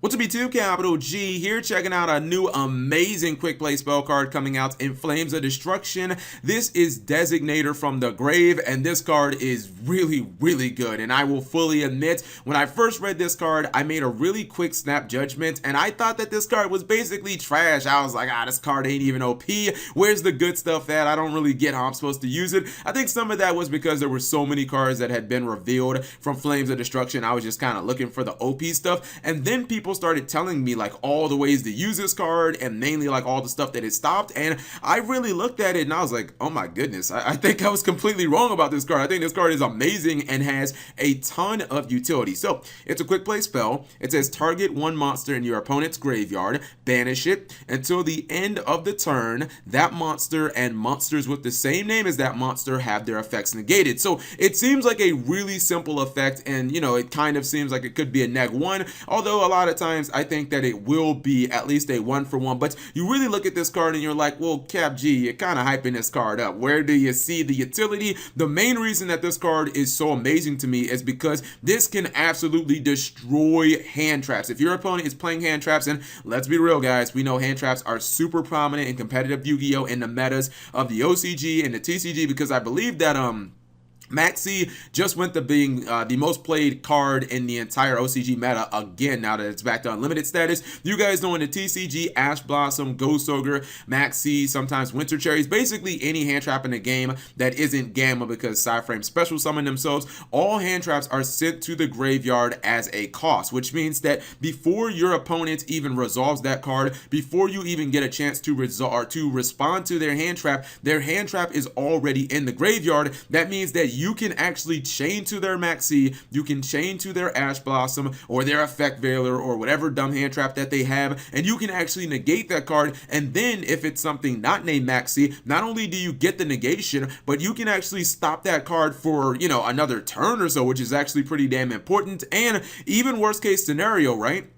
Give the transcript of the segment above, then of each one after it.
What's up YouTube, Capital G here, checking out a new amazing quick play spell card coming out in Flames of Destruction. This is Designator from the Grave, and this card is really good. And I will fully admit, when I first read this card, I made a really quick snap judgment, and I thought that this card was basically trash. I was like, this card ain't even OP. Where's the good stuff at? I don't really get how I'm supposed to use it. I think some of that was because there were so many cards that had been revealed from Flames of Destruction. I was just kind of looking for the OP stuff, and then people started telling me like all the ways to use this card and mainly like all the stuff that it stopped, and I really looked at it and I was like, oh my goodness, I think I was completely wrong about this card. I think this card is amazing and has a ton of utility. So it's a quick play spell. It says target one monster in your opponent's graveyard, banish it until the end of the turn. That monster and monsters with the same name as that monster have their effects negated. So it seems like a really simple effect, and you know, it kind of seems like it could be a -1, although a lot of times I think that it will be at least a 1-for-1. But you really look at this card and you're like, well, Cap G, you're kind of hyping this card up. Where do you see the utility? The main reason that this card is so amazing to me is because this can absolutely destroy hand traps. If your opponent is playing hand traps, and let's be real guys, we know hand traps are super prominent in competitive Yu-Gi-Oh! In the metas of the OCG and the TCG, because I believe that Maxi just went to being the most played card in the entire OCG meta again, now that it's back to unlimited status. You guys know in the TCG, Ash Blossom, Ghost Ogre, Maxi, sometimes Winter Cherries, basically any hand trap in the game that isn't Gamma, because Cyframe special summon themselves, all hand traps are sent to the graveyard as a cost, which means that before your opponent even resolves that card, before you even get a chance to respond to their hand trap is already in the graveyard. That means that you can actually chain to their Maxi, you can chain to their Ash Blossom or their Effect Veiler or whatever dumb hand trap that they have, and you can actually negate that card. And then if it's something not named Maxi, not only do you get the negation, but you can actually stop that card for, you know, another turn or so, which is actually pretty damn important. And even worst case scenario, right?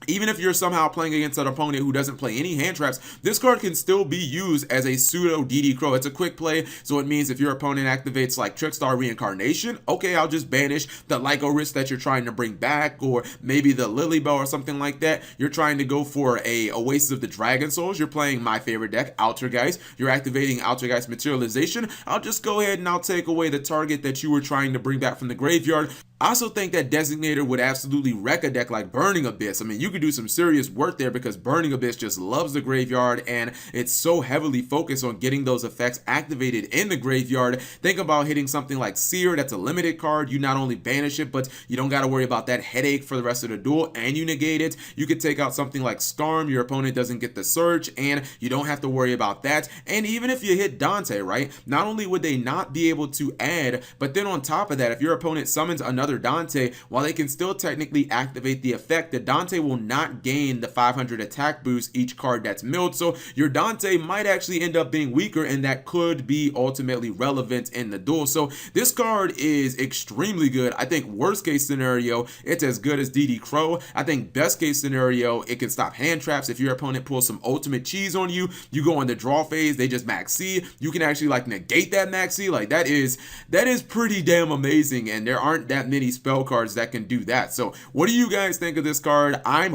Even if you're somehow playing against an opponent who doesn't play any hand traps, this card can still be used as a pseudo DD Crow. It's a quick play, so it means if your opponent activates like Trickstar Reincarnation, okay, I'll just banish the Lyco Wrist that you're trying to bring back, or maybe the Lily Bell or something like that. You're trying to go for a Oasis of the Dragon Souls. You're playing my favorite deck, Altergeist. You're activating Altergeist Materialization. I'll just go ahead and I'll take away the target that you were trying to bring back from the graveyard. I also think that Designator would absolutely wreck a deck like Burning Abyss. I mean, you could do some serious work there because Burning Abyss just loves the graveyard, and it's so heavily focused on getting those effects activated in the graveyard. Think about hitting something like Seer. That's a limited card. You not only banish it, but you don't got to worry about that headache for the rest of the duel, and you negate it. You could take out something like Storm. Your opponent doesn't get the Surge, and you don't have to worry about that. And even if you hit Dante, right, not only would they not be able to add, but then on top of that, if your opponent summons another Dante, while they can still technically activate the effect, the Dante will not gain the 500 attack boost each card that's milled. So your Dante might actually end up being weaker, and that could be ultimately relevant in the duel. So this card is extremely good. I think worst case scenario, it's as good as DD Crow. I think best case scenario, it can stop hand traps. If your opponent pulls some ultimate cheese on you, you go in the draw phase, they just Maxi. You can actually like negate that Maxi. Like that is pretty damn amazing, and there aren't that many spell cards that can do that. So what do you guys think of this card? I'm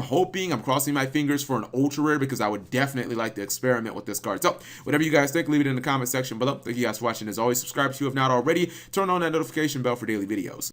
crossing my fingers for an ultra rare, because I would definitely like to experiment with this card. So whatever you guys think, leave it in the comment section below. Thank you guys for watching. As always, subscribe if you have not already. Turn on that notification bell for daily videos.